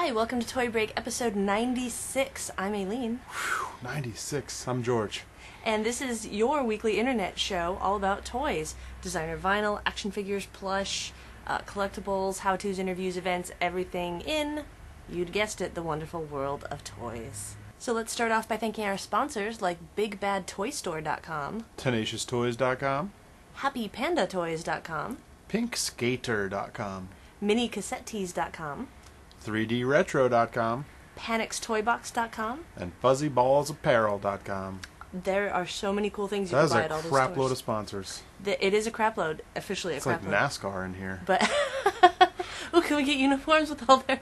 Hi, welcome to Toy Break episode 96. I'm Aileen. 96. I'm George. And this is your weekly internet show all about toys. Designer vinyl, action figures, plush, collectibles, how-tos, interviews, events, everything in, you'd guessed it, the wonderful world of toys. So let's start off by thanking our sponsors like BigBadToyStore.com, TenaciousToys.com, HappyPandaToys.com, PinkSkater.com, MiniCassetteTees.com, 3DRetro.com, PanixToyBox.com, and FuzzyBallsApparel.com. There are so many cool things you can buy at all those stores. That is a crap load of sponsors. It is a crap load, officially a crap load. It's like NASCAR in here. But, ooh, can we get uniforms with all their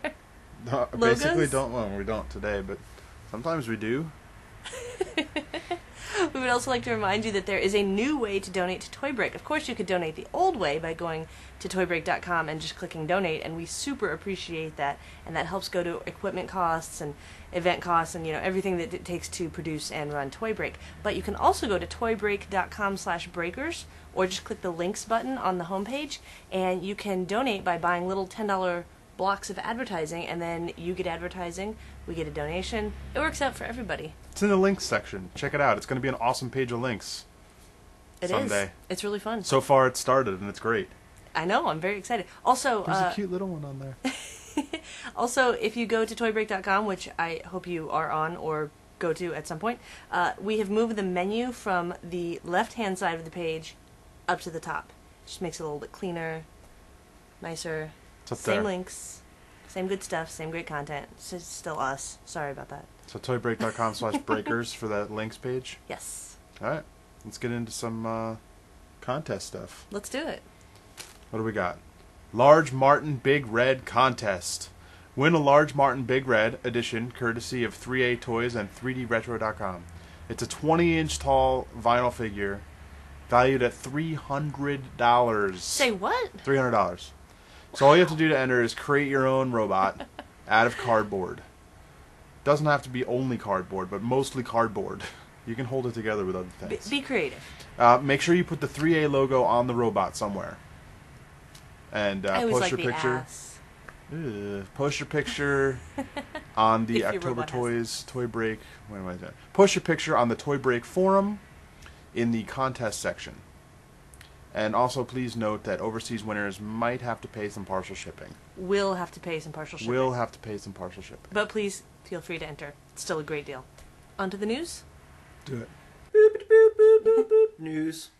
logos? Basically don't, well, we don't today, but sometimes we do. We would also like to remind you that there is a new way to donate to Toy Break. Of course, you could donate the old way by going to toybreak.com and just clicking donate, and we super appreciate that, and that helps go to equipment costs and event costs and, everything that it takes to produce and run Toy Break. But you can also go to toybreak.com/breakers, or just click the links button on the homepage, and you can donate by buying little $10 blocks of advertising, and then you get advertising, we get a donation. It works out for everybody. It's in the links section. Check it out. It's going to be an awesome page of links. It someday. is. It's really fun. So far it started, and it's great. I know. I'm very excited. Also, there's a cute little one on there. Also, if you go to toybreak.com, which I hope you are on or go to at some point, we have moved the menu from the left-hand side of the page up to the top. Just makes it a little bit cleaner, nicer. Same links, same good stuff, same great content. It's still us. Sorry about that. So toybreak.com/breakers for that links page? Yes. Alright, let's get into some contest stuff. Let's do it. What do we got? Large Martin Big Red Contest. Win a Large Martin Big Red edition courtesy of 3A Toys and 3DRetro.com. It's a 20-inch tall vinyl figure valued at $300. Say what? $300. So all you have to do to enter is create your own robot out of cardboard. Doesn't have to be only cardboard, but mostly cardboard. You can hold it together with other things. Be creative. Make sure you put the 3A logo on the robot somewhere. And post your picture. Post your picture on the October Toys Toy Break. What am I doing? Post your picture on the Toy Break forum in the contest section. And also, please note that overseas winners might have to pay some partial shipping. Will have to pay some partial shipping. Will have to pay some partial shipping. But please feel free to enter. It's still a great deal. On to the news? Do it. Boop, boop, boop, boop, boop. News.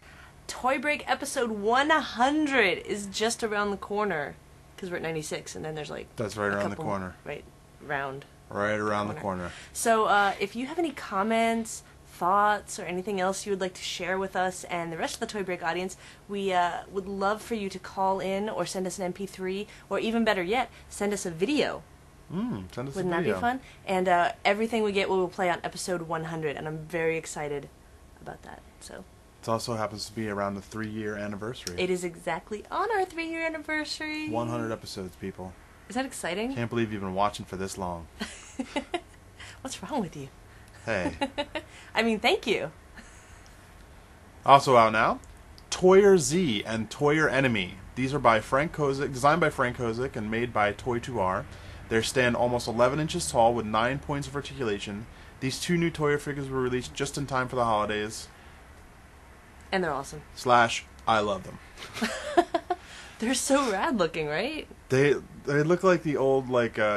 Toy Break episode 100 is just around the corner. Because we're at 96, and then there's like... That's right around the corner. Right, round. Right around the corner. So, if you have any comments, thoughts, or anything else you would like to share with us and the rest of the Toy Break audience, we would love for you to call in or send us an MP3, or even better yet, send us a video. Send us a video. Wouldn't that be fun? And everything we get we will play on episode 100, and I'm very excited about that. So it also happens to be around the 3-year anniversary. it is exactly on our 3-year anniversary. 100 episodes, people. Is that exciting? Can't believe you've been watching for this long. What's wrong with you? Hey. I mean, thank you. Also out now, Toyer Z and Toyer Enemy. These are by Frank Kozik, designed by Frank Kozik and made by Toy2R. They stand almost 11 inches tall with 9 points of articulation. These two new Toyer figures were released just in time for the holidays. And they're awesome. / I love them. They're so rad looking, right? They look like the old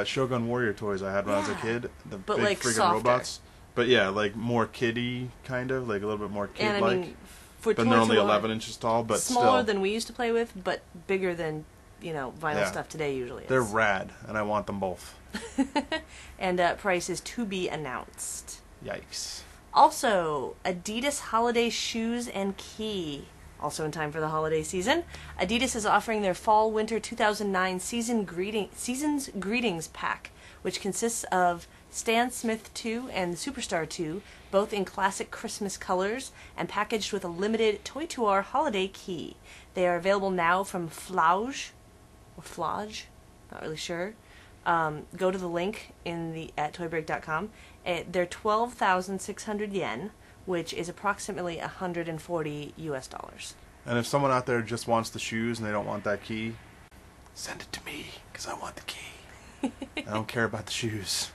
Shogun Warrior toys I had when I was a kid. The but big like friggin' softer. Robots. But yeah, like more kiddie kind of, like a little bit more kid-like. And I mean, for but they're only 11 inches tall, but smaller still. than we used to play with, but bigger than, vinyl stuff today usually is. They're rad, and I want them both. And price is to be announced. Yikes. Also, Adidas Holiday Shoes and Key. Also in time for the holiday season, Adidas is offering their Fall/Winter 2009 Season's Greetings pack, which consists of Stan Smith 2 and Superstar 2, both in classic Christmas colors, and packaged with a limited Toy2R holiday key. They are available now from Flauge, or Flauge, not really sure. Go to the link at toybreak.com. They're 12,600 yen, which is approximately $140 US. And if someone out there just wants the shoes and they don't want that key, send it to me, because I want the key. I don't care about the shoes.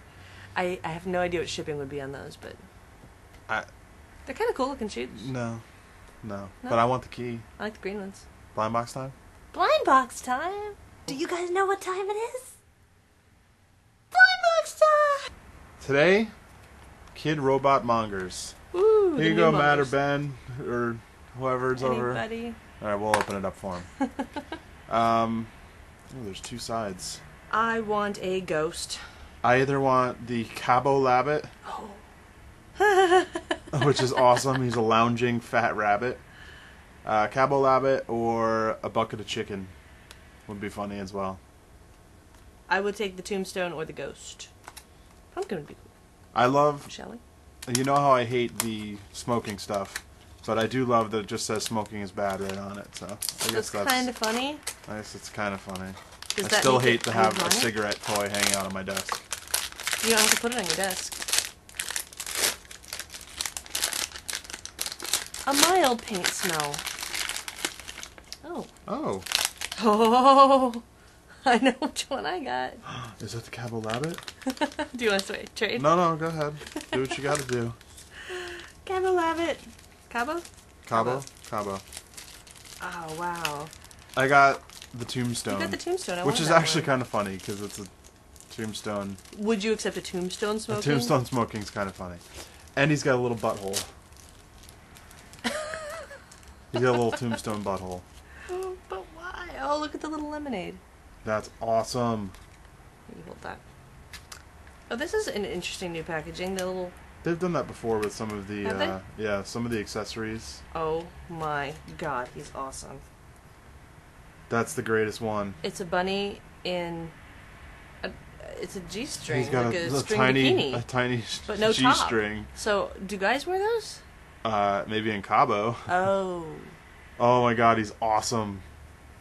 I have no idea what shipping would be on those, but they're kind of cool looking shoes. No. But I want the key. I like the green ones. Blind box time? Blind box time! Do you guys know what time it is? Blind box time! Today, Kid Robot Mongers. Ooh, Here you go, Matt or Ben, or whoever's over. Anybody. Alright, we'll open it up for him. Oh, there's two sides. I want a ghost. I either want the Cabo Labbit, which is awesome. He's a lounging fat rabbit. Cabo Labbit or a bucket of chicken would be funny as well. I would take the tombstone or the ghost. Pumpkin would be cool. I love... Shall we? You know how I hate the smoking stuff, but I do love that it just says smoking is bad right on it. So I guess that's kind of funny. I guess it's kind of funny. Does I that still make hate it to have a ironic? cigarette toy hanging out on my desk. You don't have to put it on your desk. A mild paint smell. Oh. Oh. Oh. I know which one I got. Is that the Cabo Labbit? Do you want to trade? No, go ahead. Do what you gotta do. Cabo Labbit. Cabo? Cabo? Oh, wow. I got the tombstone. You got the tombstone. Which is actually kind of funny, because it's a tombstone. Would you accept a tombstone smoking? A tombstone smoking is kind of funny. And he's got a little butthole. He's got a little tombstone butthole. But why? Oh, look at the little lemonade. That's awesome. You hold that. Oh, this is an interesting new packaging. The little... They've done that before with some of Have the some of the accessories. Oh my god, he's awesome. That's the greatest one. It's a bunny in it's a G-string, He's got like a string tiny bikini, but no top. G-string. So, do guys wear those? Maybe in Cabo. Oh. Oh my god, he's awesome.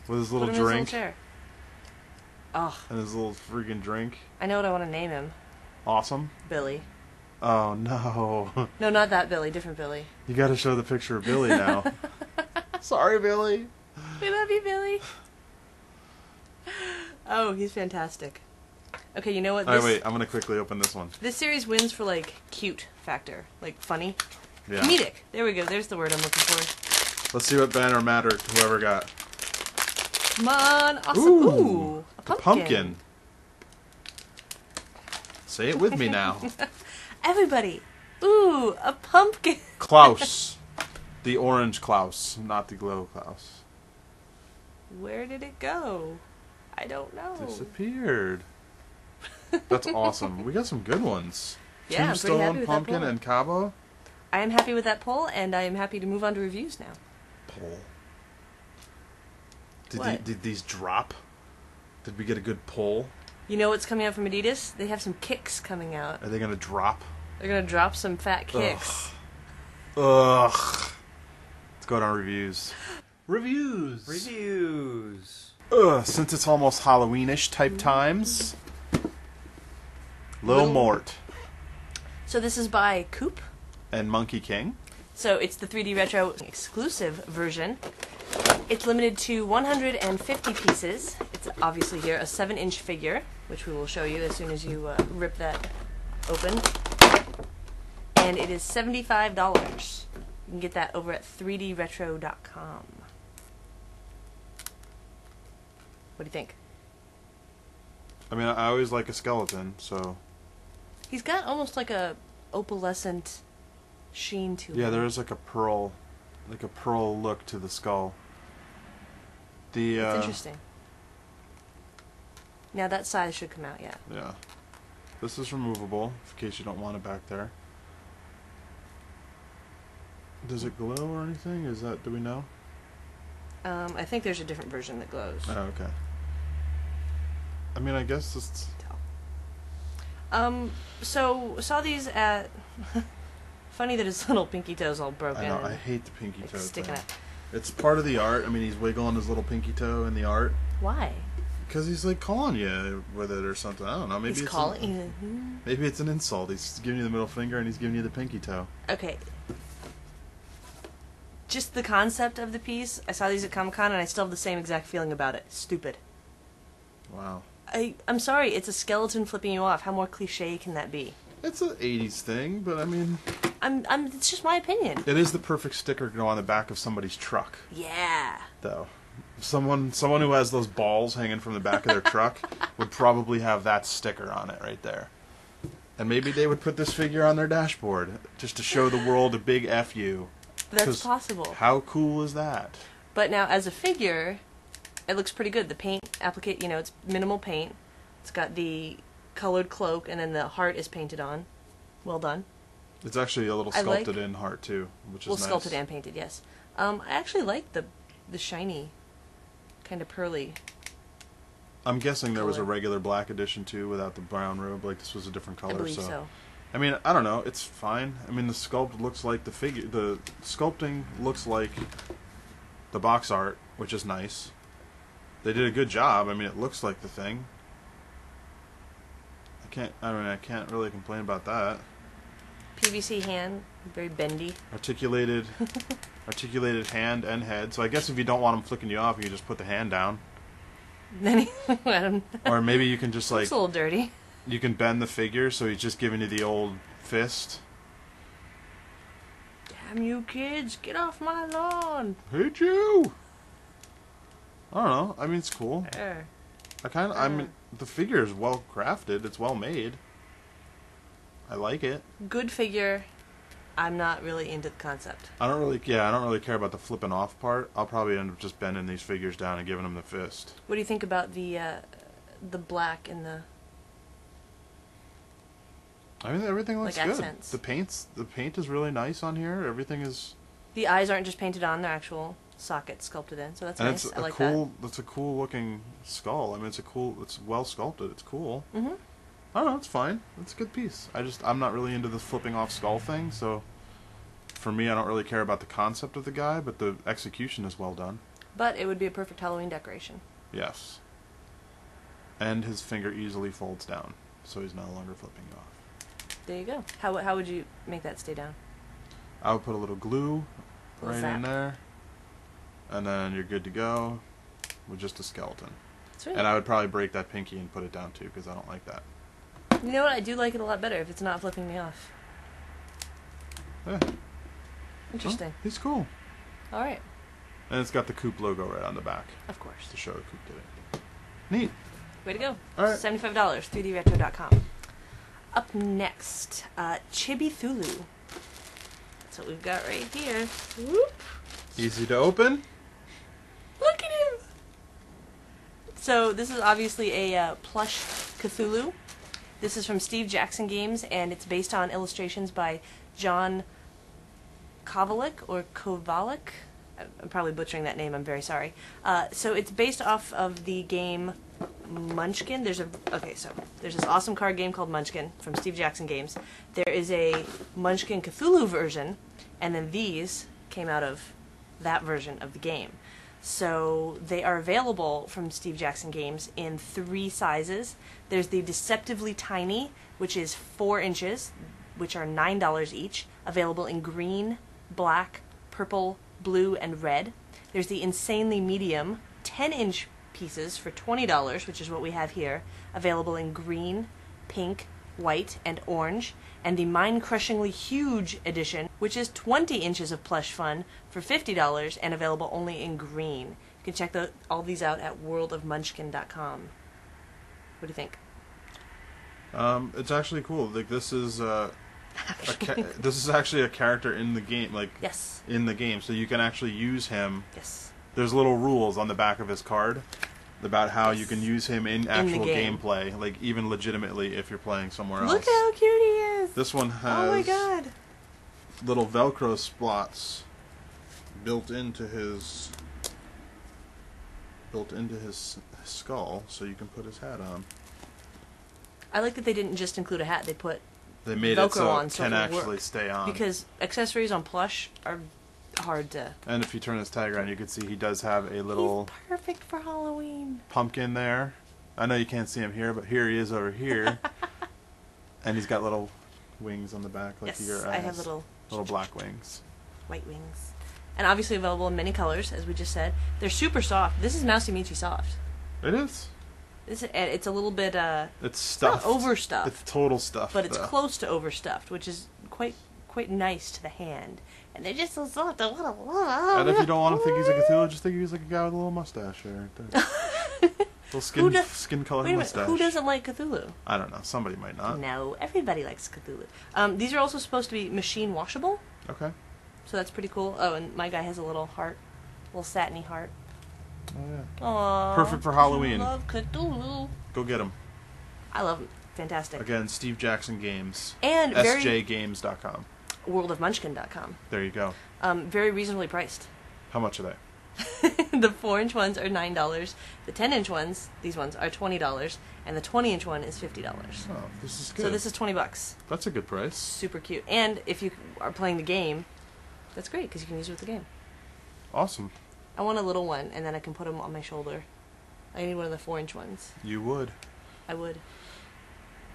With his little Put him in his drink. little chair. Oh. And his little freaking drink. I know what I want to name him. Awesome. Billy. Oh no. No, not that Billy. Different Billy. You gotta show the picture of Billy now. Sorry, Billy. We love you, Billy. Oh, he's fantastic. Okay, you know what? Alright, wait. I'm gonna quickly open this one. This series wins for, like, cute factor. Like, funny. Yeah. Comedic. There we go. There's the word I'm looking for. Let's see what Ben or Matt or whoever got. Come on. Awesome. Ooh, a pumpkin. Pumpkin. Say it with me now. Everybody. Ooh, a pumpkin. Klaus. The orange Klaus, not the glow Klaus. Where did it go? I don't know. Disappeared. That's awesome. We got some good ones. Yeah, I'm pretty happy Tombstone, with Pumpkin, that poll. and Cabo. I am happy with that poll, and I am happy to move on to reviews now. Poll. What? Did these drop? Did we get a good poll? You know what's coming out from Adidas? They have some kicks coming out. Are they gonna drop? They're gonna drop some fat kicks. Ugh. Let's go down reviews. Reviews. Since it's almost Halloweenish type times. Lil Mort So this is by Coop. and Monkey King. So it's the 3D Retro exclusive version. It's limited to 150 pieces. It's obviously here a 7-inch figure, which we will show you as soon as you rip that open. And it is $75. You can get that over at 3dretro.com. What do you think? I mean, I always like a skeleton, so... He's got almost like a opalescent sheen to him. Yeah, there is like a pearl look to the skull. It's interesting. Now that size should come out, yeah. Yeah. This is removable, in case you don't want it back there. Does it glow or anything? Do we know? I think there's a different version that glows. Oh, okay. I mean, I guess it's... So saw these at... Funny that his little pinky toe's all broken. I know, I hate the pinky like toe sticking thing. out. It's part of the art. I mean, he's wiggling his little pinky toe in the art. Why? Because he's like calling you with it or something. I don't know. Maybe He's it's calling you. Maybe it's an insult. He's giving you the middle finger and he's giving you the pinky toe. Okay. Just the concept of the piece. I saw these at Comic-Con and I still have the same exact feeling about it. Stupid. Wow. I'm sorry, it's a skeleton flipping you off. How more cliche can that be? It's an 80s thing, but I mean... It's just my opinion. It is the perfect sticker to go on the back of somebody's truck. Yeah. Though. Someone who has those balls hanging from the back of their truck would probably have that sticker on it right there. And maybe they would put this figure on their dashboard just to show the world a big F you. That's possible. How cool is that? But now, as a figure, it looks pretty good. The paint applicate, it's minimal paint. It's got the colored cloak, and then the heart is painted on. Well done. It's actually a little sculpted in heart too, which is nice. Well, sculpted and painted, yes. I actually like the shiny, kind of pearly. I'm guessing there was a regular black edition too, without the brown robe. Like this was a different color. I believe so. I mean, I don't know. It's fine. I mean, the sculpt looks like the figure. The sculpting looks like the box art, which is nice. They did a good job. I mean, it looks like the thing. I can't really complain about that. PVC hand, very bendy. Articulated hand and head. So I guess if you don't want him flicking you off, you just put the hand down. Then or maybe you can just like... It's a little dirty. You can bend the figure so he's just giving you the old fist. Damn you kids, get off my lawn. Hate you! I don't know. I mean, it's cool. I mean, the figure is well crafted. It's well made. I like it. Good figure. I'm not really into the concept. I don't really care about the flipping off part. I'll probably end up just bending these figures down and giving them the fist. What do you think about the black and the... I mean, everything looks like good. Accents. The paint is really nice on here. Everything is... The eyes aren't just painted on; they're actual sockets sculpted in. So that's nice. I like that. That's a cool looking skull. I mean, it's well sculpted. It's cool. Mm-hmm. I don't know. It's fine. It's a good piece. I'm not really into the flipping off skull thing. So for me, I don't really care about the concept of the guy, but the execution is well done. But it would be a perfect Halloween decoration. Yes. And his finger easily folds down, so he's no longer flipping you off. There you go. How would you make that stay down? I would put a little glue in there, and then you're good to go with just a skeleton. Sweet. And I would probably break that pinky and put it down too, because I don't like that. You know what? I do like it a lot better if it's not flipping me off. Yeah. Interesting. Well, he's cool. All right. And it's got the Coop logo right on the back. Of course. To show that Coop did it. Neat. Way to go. All right. $75, 3dretro.com. Up next, Chibi Thulu. That's what we've got right here. Whoop. Easy to open. Look at him! So this is obviously a plush Cthulhu. This is from Steve Jackson Games, and it's based on illustrations by John Kovalik, or Kovalik. I'm probably butchering that name, I'm very sorry. So it's based off of the game Munchkin. There's this awesome card game called Munchkin from Steve Jackson Games. There is a Munchkin Cthulhu version, and then these came out of that version of the game. So they are available from Steve Jackson Games in 3 sizes. There's the Deceptively Tiny, which is 4 inches, which are $9 each, available in green, black, purple, blue, and red. There's the Insanely Medium, 10-inch pieces for $20, which is what we have here, available in green, pink, white, and orange, and the Mind-Crushingly Huge edition, which is 20 inches of plush fun for $50 and available only in green. You can check all these out at worldofmunchkin.com. What do you think? It's actually cool. Like this is this is actually a character in the game, like yes, in the game, so you can actually use him. Yes. There's little rules on the back of his card about how you can use him in actual gameplay, like even legitimately if you're playing somewhere else. Look how cute he is! This one has oh my god, little Velcro spots built into his skull, so you can put his hat on. I like that they didn't just include a hat; they made Velcro it so on, it can actually stay on. Because accessories on plush are hard to... And if you turn his tag around, you can see he does have a little... He's perfect for Halloween. Pumpkin there. I know you can't see him here, but here he is over here. And he's got little wings on the back, like your ass. I have little black wings. White wings. And obviously available in many colors, as we just said. They're super soft. This is Mousy Michi soft. It is. It's a little bit it's stuffed. not overstuffed. It's total stuff, but it's close to overstuffed, which is quite nice to the hand. And they're just so soft. And if you don't want to think he's a Cthulhu, just think he's like a guy with a little mustache there. Little skin color mustache. Who doesn't like Cthulhu? I don't know. Somebody might not. No, everybody likes Cthulhu. These are also supposed to be machine washable. Okay. So that's pretty cool. Oh, and my guy has a little heart, little satiny heart. Oh yeah. Aww. Perfect for Halloween. I love Cthulhu. Go get him. I love him. Fantastic. Again, Steve Jackson Games. And sjgames.com. worldofmunchkin.com. There you go. Very reasonably priced. How much are they? The 4-inch ones are $9. The 10-inch ones, these ones, are $20, and the 20-inch one is $50. Oh, this is good. So this is $20. That's a good price. Super cute. And if you are playing the game, that's great because you can use it with the game. Awesome. I want a little one, and then I can put them on my shoulder. I need one of the 4-inch ones. You would. I would.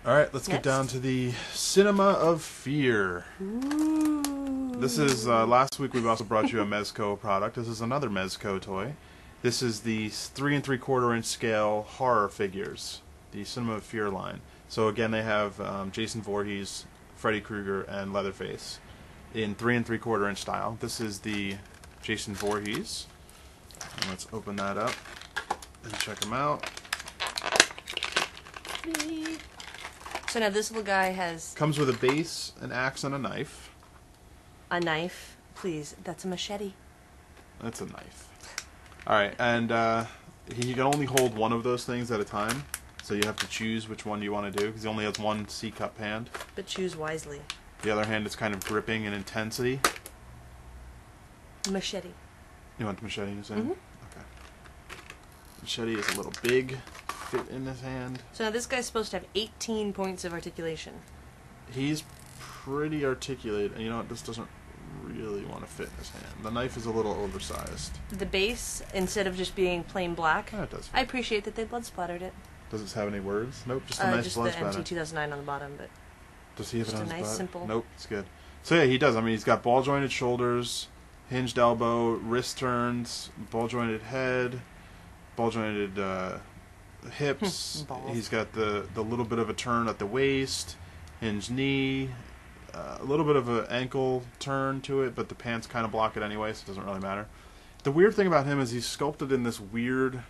All right, let's get down to the Cinema of Fear. Ooh. This is, last week we also brought you a Mezco product. This is another Mezco toy. This is the 3 3/4 inch scale horror figures, the Cinema of Fear line. So again, they have Jason Voorhees, Freddy Krueger, and Leatherface in 3 3/4 inch style. This is the Jason Voorhees. And let's open that up and check him out. So now this little guy has... Comes with a base, an axe, and a knife. A knife? Please, that's a machete. That's a knife. Alright, and he can only hold one of those things at a time. So you have to choose which one you want to do, because he only has one C-cup hand. But choose wisely. The other hand is kind of gripping in intensity. Machete. You want the machete in his hand? Mm-hmm. Okay. Machete is a little big, fit in his hand. So now this guy's supposed to have 18 points of articulation. He's pretty articulate, and you know what, this doesn't really want to fit in his hand. The knife is a little oversized. The base, instead of just being plain black, it does fit. I appreciate that they blood splattered it. Does it have any words? Nope, just a nice just blood the splatter. MT 2009 on the bottom, but does he have it on his nice, butt? simple. Nope, it's good. So yeah, he does. I mean, he's got ball jointed shoulders, hinged elbow, wrist turns, ball jointed head, ball jointed hips. He's got the little bit of a turn at the waist, hinged knee, a little bit of an ankle turn to it, but the pants kind of block it anyway, so it doesn't really matter. The weird thing about him is he's sculpted in this weird,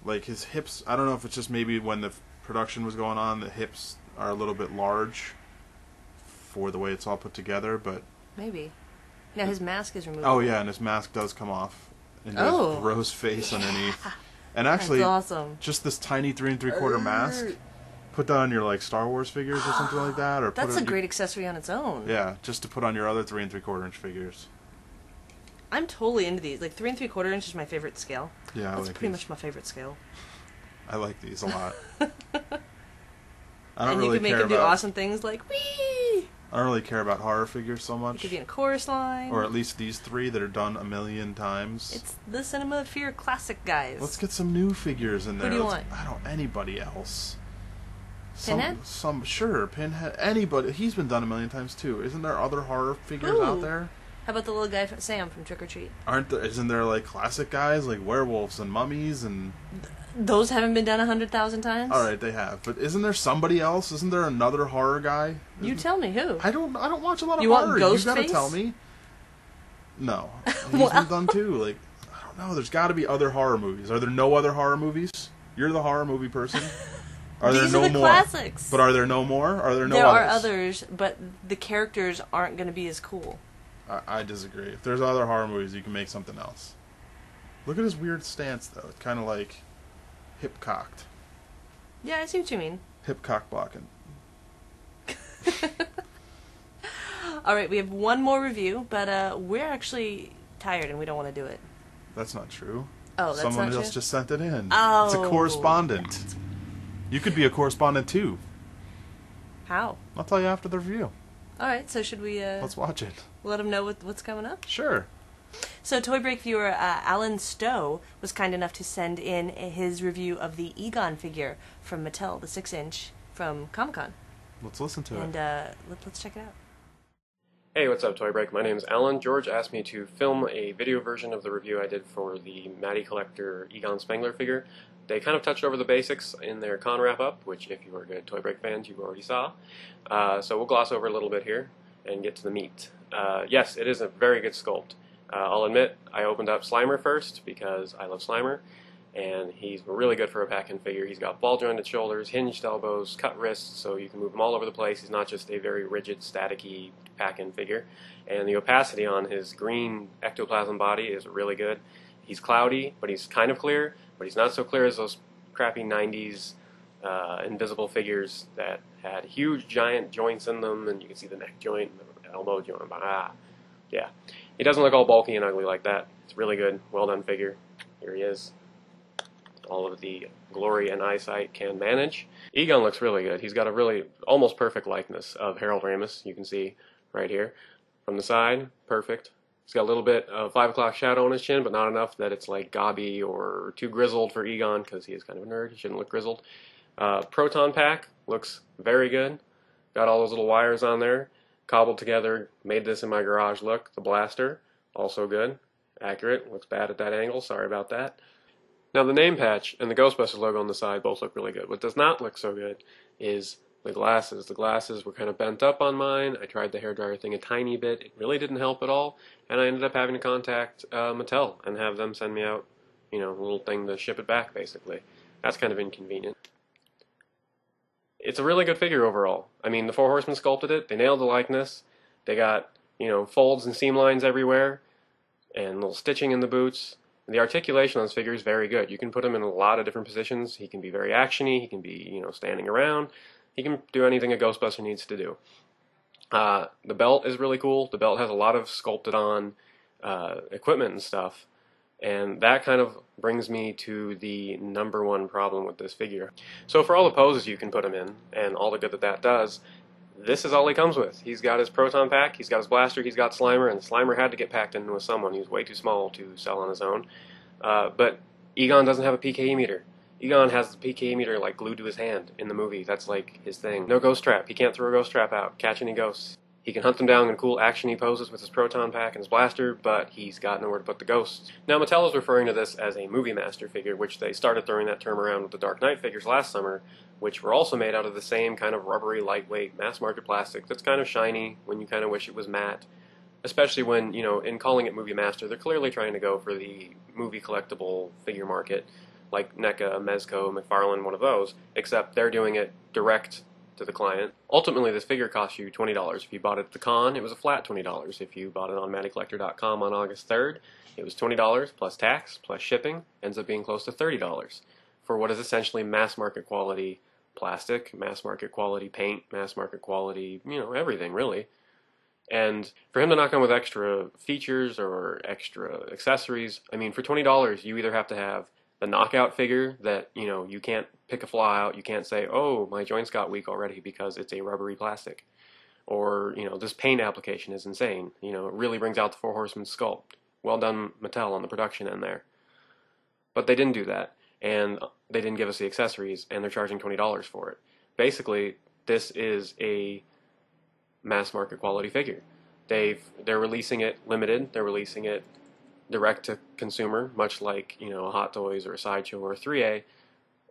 like his hips, I don't know if it's just maybe when the production was going on, the hips are a little bit large for the way it's all put together, but... Maybe. Now his mask is removed. Oh yeah, and his mask does come off. And his gross face underneath. And actually, that's awesome. Just this tiny 3 3/4 mask, put that on your like Star Wars figures or something like that, or that's a great accessory on its own. Yeah, just to put on your other 3 3/4 inch figures. I'm totally into these. Like 3 3/4 inch is my favorite scale. Yeah, that's pretty much my favorite scale. I like these a lot. And you can make them do awesome things like whee. I don't really care about horror figures so much. It could be in a chorus line. Or at least these 3 that are done a million times. It's the Cinema of Fear classic, guys. Let's get some new figures in there. Who do you want? I don't anybody else. Pinhead? Sure, Pinhead. Anybody. He's been done a million times too. Isn't there other horror figures out there? How about the little guy Sam from Trick or Treat? Isn't there like classic guys like werewolves and mummies and... Those haven't been done 100,000 times? Alright, they have. But isn't there somebody else? Isn't there another horror guy? You tell me who. I don't watch a lot of you horror. Want Ghostface? You gotta tell me. No. He's been done too. Like, I don't know. There's gotta be other horror movies. Are there no other horror movies? You're the horror movie person. Are These there no are the more? Classics. But are there no more? Are there no There others? are others, but the characters aren't going to be as cool. I disagree. If there's other horror movies, you can make something else. Look at his weird stance, though. It's kind of like hip-cocked. Yeah, I see what you mean. Hip-cock blocking. Alright, we have one more review, but we're actually tired and we don't want to do it. That's not true. Oh, that's Someone not else true? just sent it in. Oh. It's a correspondent. You could be a correspondent, too. How? I'll tell you after the review. Alright, so should we... Let's watch it. Let them know what's coming up? Sure. So Toy Break viewer Alan Stowe was kind enough to send in his review of the Egon figure from Mattel, the 6-inch from Comic-Con. Let's listen to it. And let's check it out. Hey, what's up, Toy Break? My name's Alan. George asked me to film a video version of the review I did for the Matty Collector Egon Spengler figure. They kind of touched over the basics in their con wrap-up, which if you are good Toy Break fans, you already saw. So we'll gloss over a little bit here and get to the meat. Yes, it is a very good sculpt. I'll admit, I opened up Slimer first because I love Slimer, and he's really good for a pack-in figure. He's got ball-jointed shoulders, hinged elbows, cut wrists, so you can move him all over the place. He's not just a very rigid, static-y pack-in figure. And the opacity on his green ectoplasm body is really good. He's cloudy, but he's kind of clear, but he's not so clear as those crappy 90s invisible figures that had huge, giant joints in them, and you can see the neck joint, the elbow joint. Yeah. He doesn't look all bulky and ugly like that. It's really good, well-done figure. Here he is. All of the glory and eyesight can manage. Egon looks really good. He's got a really almost perfect likeness of Harold Ramis. You can see right here. From the side, perfect. He's got a little bit of 5 o'clock shadow on his chin, but not enough that it's like gobby or too grizzled for Egon, because he is kind of a nerd. He shouldn't look grizzled. Proton pack looks very good. Got all those little wires on there. Cobbled together, made this in my garage look. The blaster, also good. Accurate. Looks bad at that angle. Sorry about that. Now the name patch and the Ghostbusters logo on the side both look really good. What does not look so good is the glasses. The glasses were kind of bent up on mine. I tried the hairdryer thing a tiny bit. It really didn't help at all. And I ended up having to contact Mattel and have them send me out, a little thing to ship it back, basically. That's kind of inconvenient. It's a really good figure overall. I mean, the Four Horsemen sculpted it. They nailed the likeness. They got, folds and seam lines everywhere and little stitching in the boots. And the articulation on this figure is very good. You can put him in a lot of different positions. He can be very actiony. He can be, standing around. He can do anything a Ghostbuster needs to do. The belt is really cool. The belt has a lot of sculpted on equipment and stuff. And that kind of brings me to the #1 problem with this figure. So for all the poses you can put him in, and all the good that does, this is all he comes with. He's got his proton pack, he's got his blaster, he's got Slimer, and Slimer had to get packed in with someone. He was way too small to sell on his own. But Egon doesn't have a PKE meter. Egon has the PKE meter like glued to his hand in the movie. That's like his thing. No ghost trap. He can't throw a ghost trap out, catch any ghosts. He can hunt them down in cool actiony poses with his proton pack and his blaster, but he's got nowhere to put the ghosts. Now Mattel is referring to this as a Movie Master figure, which they started throwing that term around with the Dark Knight figures last summer, which were also made out of the same kind of rubbery, lightweight, mass-market plastic that's kind of shiny when you kind of wish it was matte. Especially when, in calling it Movie Master, they're clearly trying to go for the movie collectible figure market, like NECA, Mezco, McFarlane, one of those, except they're doing it direct to the client. Ultimately, this figure cost you $20. If you bought it at the con, it was a flat $20. If you bought it on MattyCollector.com on August 3rd, it was $20 plus tax, plus shipping, ends up being close to $30 for what is essentially mass market quality plastic, mass market quality paint, mass market quality, everything really. And for him to not come with extra features or extra accessories, I mean, for $20, you either have to have the knockout figure that, you can't pick a flaw out. You can't say, oh, my joints got weak already because it's a rubbery plastic. Or, this paint application is insane. It really brings out the Four Horsemen sculpt. Well done, Mattel, on the production end there. But they didn't do that. And they didn't give us the accessories, and they're charging $20 for it. Basically, this is a mass market quality figure. They're releasing it limited. They're releasing it direct to consumer, much like a Hot Toys or a Sideshow or a 3A.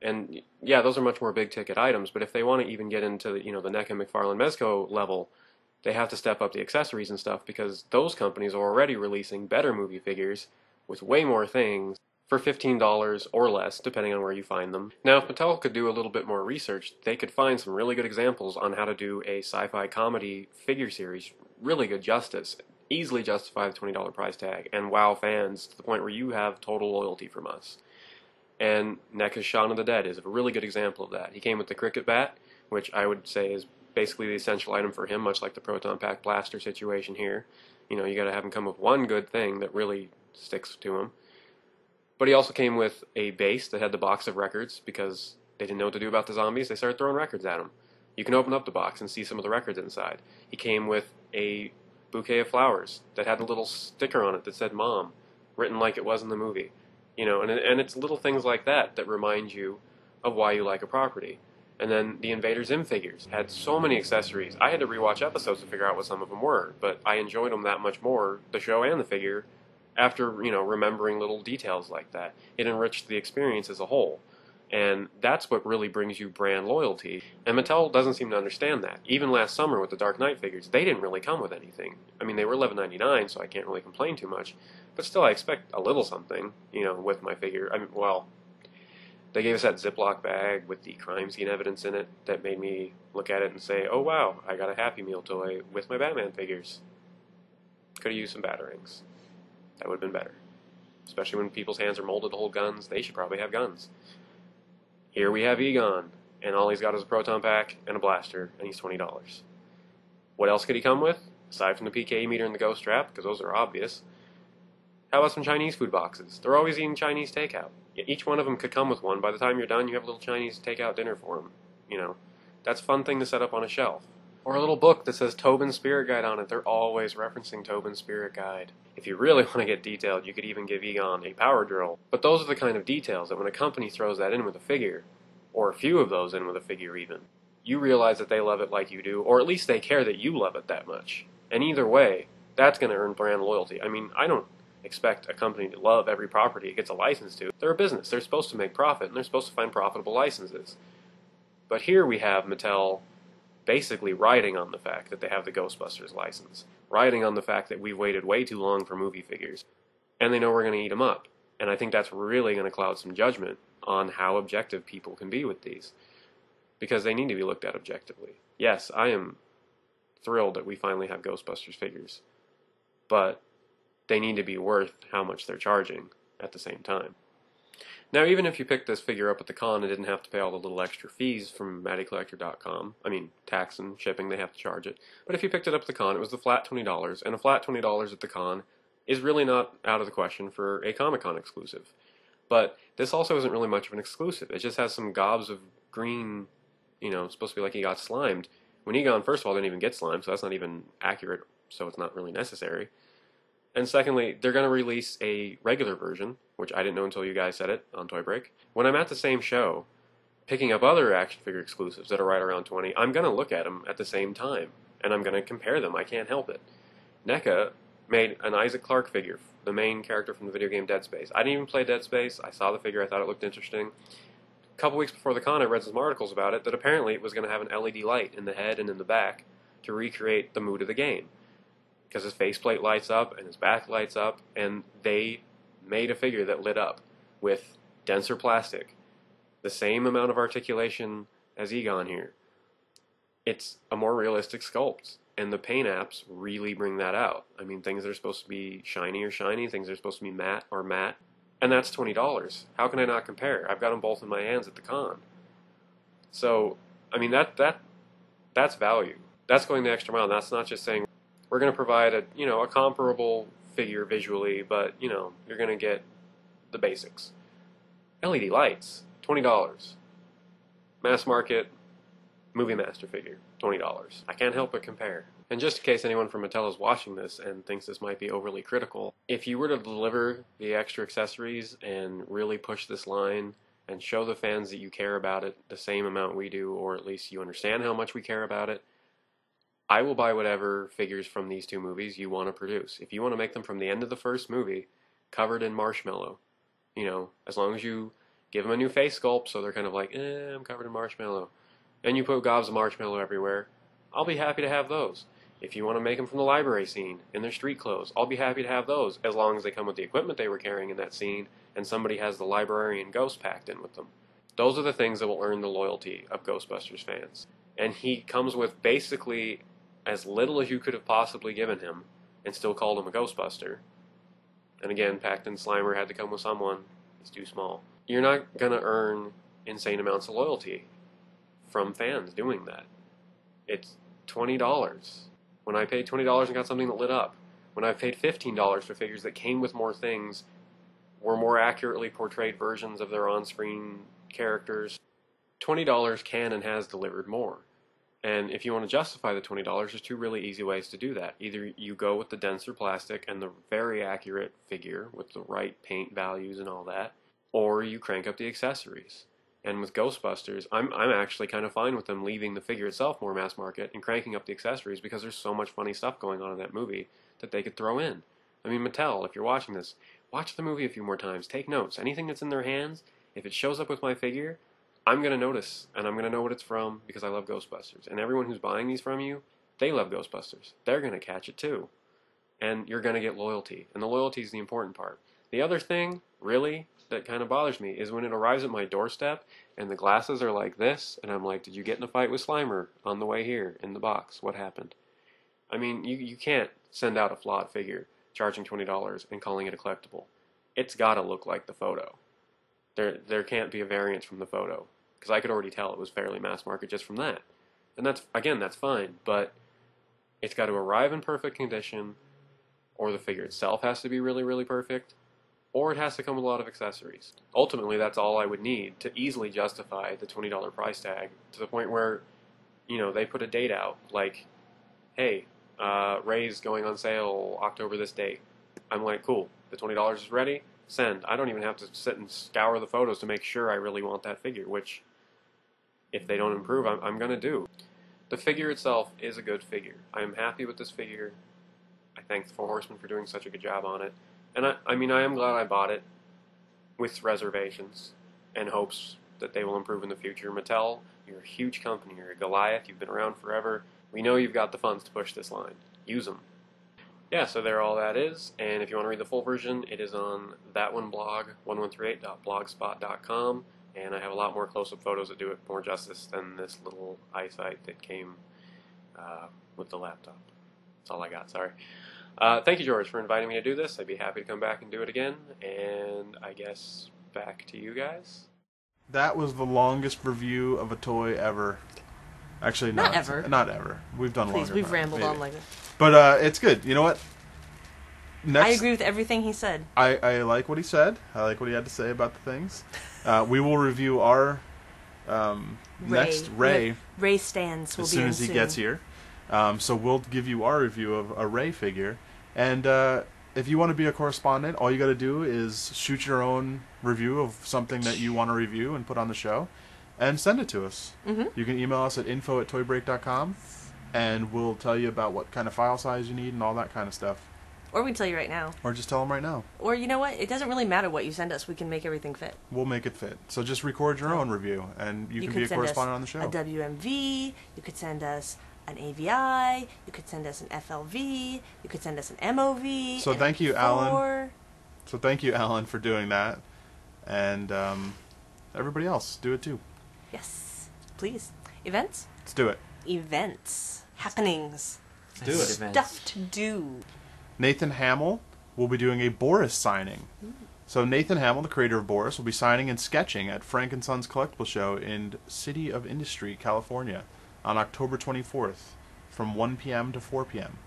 And yeah, those are much more big ticket items. But if they want to even get into the NECA, McFarlane, Mezco level, they have to step up the accessories and stuff, because those companies are already releasing better movie figures with way more things for $15 or less, depending on where you find them. Now, if Mattel could do a little bit more research, they could find some really good examples on how to do a sci-fi comedy figure series really good justice, easily justify the $20 price tag, and wow fans to the point where you have total loyalty from us. And NECA's Shaun of the Dead is a really good example of that. He came with the cricket bat, which I would say is basically the essential item for him, much like the Proton Pack blaster situation here. You gotta have him come with one good thing that really sticks to him. But he also came with a base that had the box of records, because they didn't know what to do about the zombies. They started throwing records at him. You can open up the box and see some of the records inside. He came with a bouquet of flowers that had a little sticker on it that said Mom, written like it was in the movie. And it's little things like that that remind you of why you like a property. And then the Invader Zim figures had so many accessories. I had to rewatch episodes to figure out what some of them were, but I enjoyed them that much more, the show and the figure, after, remembering little details like that. It enriched the experience as a whole. And that's what really brings you brand loyalty. And Mattel doesn't seem to understand that. Even last summer with the Dark Knight figures, they didn't really come with anything. I mean, they were $11.99, so I can't really complain too much. But still, I expect a little something, you know, with my figure. I mean, well, they gave us that Ziploc bag with the crime scene evidence in it that made me look at it and say, oh wow, I got a Happy Meal toy with my Batman figures. Could have used some batarangs. That would have been better. Especially when people's hands are molded to hold guns, they should probably have guns. Here we have Egon, and all he's got is a proton pack and a blaster, and he's $20. What else could he come with, aside from the PKE meter and the ghost trap, because those are obvious? How about some Chinese food boxes? They're always eating Chinese takeout. Each one of them could come with one. By the time you're done, you have a little Chinese takeout dinner for them. You know, that's a fun thing to set up on a shelf. Or a little book that says Tobin's Spirit Guide on it. They're always referencing Tobin's Spirit Guide. If you really want to get detailed, you could even give Egon a power drill. But those are the kind of details that when a company throws that in with a figure, or a few of those in with a figure even, you realize that they love it like you do, or at least they care that you love it that much. And either way, that's going to earn brand loyalty. I mean, I don't expect a company to love every property it gets a license to. They're a business. They're supposed to make profit, and they're supposed to find profitable licenses. But here we have Mattel basically riding on the fact that they have the Ghostbusters license, riding on the fact that we've waited way too long for movie figures, and they know we're going to eat them up. And I think that's really going to cloud some judgment on how objective people can be with these, because they need to be looked at objectively. Yes, I am thrilled that we finally have Ghostbusters figures, but they need to be worth how much they're charging at the same time. Now, even if you picked this figure up at the con and didn't have to pay all the little extra fees from MattyCollector.com, I mean, tax and shipping, they have to charge it. But if you picked it up at the con, it was the flat $20, and a flat $20 at the con is really not out of the question for a Comic-Con exclusive. But this also isn't really much of an exclusive. It just has some gobs of green, you know, supposed to be like he got slimed. When Egon, first of all, didn't even get slimed, so that's not even accurate, so it's not really necessary. And secondly, they're going to release a regular version, which I didn't know until you guys said it on Toy Break. When I'm at the same show, picking up other action figure exclusives that are right around $20, I'm going to look at them at the same time, and I'm going to compare them. I can't help it. NECA made an Isaac Clarke figure, the main character from the video game Dead Space. I didn't even play Dead Space. I saw the figure. I thought it looked interesting. A couple weeks before the con, I read some articles about it that apparently it was going to have an LED light in the head and in the back to recreate the mood of the game, because his faceplate lights up and his back lights up, and they made a figure that lit up with denser plastic, the same amount of articulation as Egon here. It's a more realistic sculpt, and the paint apps really bring that out. I mean, things that are supposed to be shiny are shiny, things that are supposed to be matte are matte, and that's $20. How can I not compare? I've got them both in my hands at the con. So, I mean, that's value. That's going the extra mile. That's not just saying we're going to provide a comparable figure visually, but you're going to get the basics. LED lights, $20. Mass market Movie Master figure, $20. I can't help but compare. And just in case anyone from Mattel is watching this and thinks this might be overly critical, if you were to deliver the extra accessories and really push this line and show the fans that you care about it the same amount we do, or at least you understand how much we care about it, I will buy whatever figures from these two movies you want to produce. If you want to make them from the end of the first movie, covered in marshmallow, as long as you give them a new face sculpt so they're kind of like, I'm covered in marshmallow, and you put gobs of marshmallow everywhere, I'll be happy to have those. If you want to make them from the library scene in their street clothes, I'll be happy to have those, as long as they come with the equipment they were carrying in that scene and somebody has the librarian ghost packed in with them. Those are the things that will earn the loyalty of Ghostbusters fans. And he comes with basically as little as you could have possibly given him and still called him a Ghostbuster. And again, Packed in Slimer had to come with someone. He's too small. You're not going to earn insane amounts of loyalty from fans doing that. It's $20. When I paid $20 and got something that lit up, when I paid $15 for figures that came with more things, were more accurately portrayed versions of their on-screen characters, $20 can and has delivered more. And if you want to justify the $20, there's two really easy ways to do that. Either you go with the denser plastic and the very accurate figure with the right paint values and all that, or you crank up the accessories. And with Ghostbusters, I'm actually kind of fine with them leaving the figure itself more mass market and cranking up the accessories, because there's so much funny stuff going on in that movie that they could throw in. I mean, Mattel, if you're watching this, watch the movie a few more times. Take notes. Anything that's in their hands, if it shows up with my figure, I'm going to notice, and I'm going to know what it's from because I love Ghostbusters. And everyone who's buying these from you, they love Ghostbusters. They're going to catch it too. And you're going to get loyalty. And the loyalty is the important part. The other thing, really, that kind of bothers me is when it arrives at my doorstep and the glasses are like this, and I'm like, did you get in a fight with Slimer on the way here in the box? What happened? I mean, you can't send out a flawed figure charging $20 and calling it a collectible. It's got to look like the photo. There can't be a variance from the photo, because I could already tell it was fairly mass market just from that. And that's fine, but it's got to arrive in perfect condition, or the figure itself has to be really, really perfect, or it has to come with a lot of accessories. Ultimately, that's all I would need to easily justify the $20 price tag, to the point where, they put a date out, like, hey, Ray's going on sale October this date. I'm like, cool, the $20 is ready, send. I don't even have to sit and scour the photos to make sure I really want that figure, which, if they don't improve, I'm going to do. The figure itself is a good figure. I am happy with this figure. I thank the Four Horsemen for doing such a good job on it. And I am glad I bought it with reservations and hopes that they will improve in the future. Mattel, you're a huge company. You're a Goliath. You've been around forever. We know you've got the funds to push this line. Use them. Yeah, so there all that is. And if you want to read the full version, it is on thatoneblog, 1138.blogspot.com. And I have a lot more close-up photos that do it more justice than this little eyesight that came with the laptop. That's all I got, sorry. Thank you, George, for inviting me to do this. I'd be happy to come back and do it again. And I guess back to you guys. That was the longest review of a toy ever. Actually, not ever. Not ever. We've done longer. Please, we've rambled on like this. But it's good. You know what? I agree with everything he said. I like what he said. I like what he had to say about the things. We will review our next Ray. Ray stands will as be soon as he gets here. So we'll give you our review of a Ray figure. And if you want to be a correspondent, all you got to do is shoot your own review of something that you want to review and put on the show, and send it to us. Mm-hmm. You can email us at info@toybreak.com, and we'll tell you about what kind of file size you need and all that kind of stuff. Or we can tell you right now. Or just tell them right now. Or you know what? It doesn't really matter what you send us. We can make everything fit. We'll make it fit. So just record your own review, and you can be a correspondent on the show. A WMV. You could send us an AVI. You could send us an FLV. You could send us an MOV. So thank you, Alan. So thank you, Alan, for doing that. And everybody else, do it too. Yes. Please. Events? Let's do it. Events. Happenings. Let's do it. Stuff to do. Nathan Hamill will be doing a Boris signing. So Nathan Hamill, the creator of Boris, will be signing and sketching at Frank & Sons Collectible Show in City of Industry, California on October 24th from 1 p.m. to 4 p.m.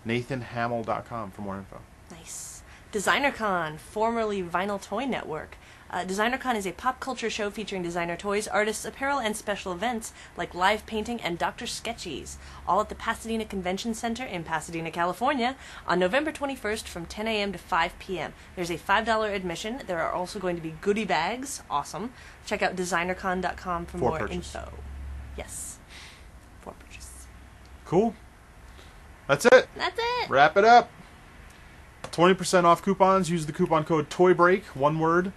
NathanHamill.com for more info. Nice. DesignerCon, formerly Vinyl Toy Network. DesignerCon is a pop culture show featuring designer toys, artists, apparel, and special events like live painting and Dr. Sketchies, all at the Pasadena Convention Center in Pasadena, California, on November 21st from 10 a.m. to 5 p.m. There's a $5 admission. There are also going to be goodie bags. Awesome. Check out designercon.com for more info. Yes. For purchase. Cool. That's it. That's it. Wrap it up. 20% off coupons. Use the coupon code TOYBREAK, one word.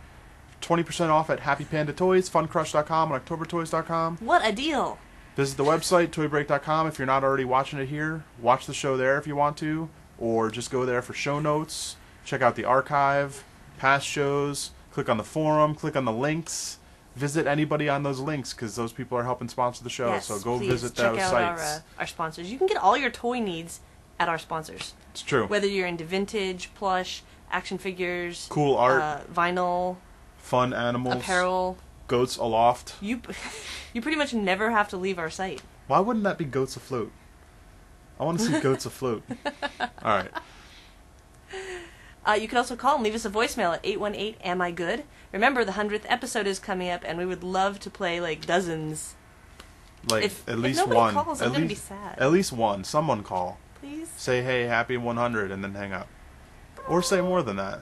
20% off at Happy Panda Toys, FunCrush.com, and OctoberToys.com. What a deal! Visit the website, ToyBreak.com. If you're not already watching it here, watch the show there if you want to, or just go there for show notes. Check out the archive, past shows, click on the forum, click on the links. Visit anybody on those links, because those people are helping sponsor the show, yes, so go please visit those sites. Check out our sponsors. You can get all your toy needs at our sponsors. It's true. Whether you're into vintage, plush, action figures, cool art, vinyl, fun animals, apparel, goats aloft. You pretty much never have to leave our site. Why wouldn't that be goats afloat? I want to see goats afloat. All right. You can also call and leave us a voicemail at 818 Am I Good? Remember, the 100th episode is coming up, and we would love to play like dozens. Like at least nobody one. Calls, I'm gonna be sad. At least one. Someone call. Please. Say hey, happy 100, and then hang up. Or say more than that.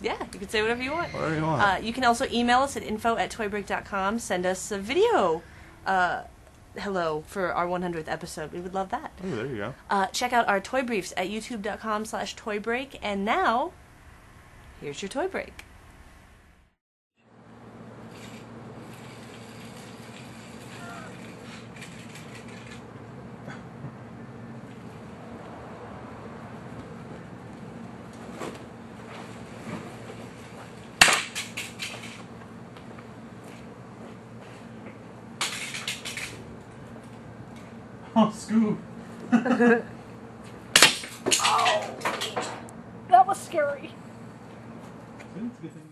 Yeah, you can say whatever you want. Whatever you want. You can also email us at info@toybreak.com. Send us a video hello for our 100th episode. We would love that. Oh, there you go. Check out our toy briefs at youtube.com/toybreak. And now, here's your toy break. Oh, Scoob. Oh, that was scary. It's a good thing.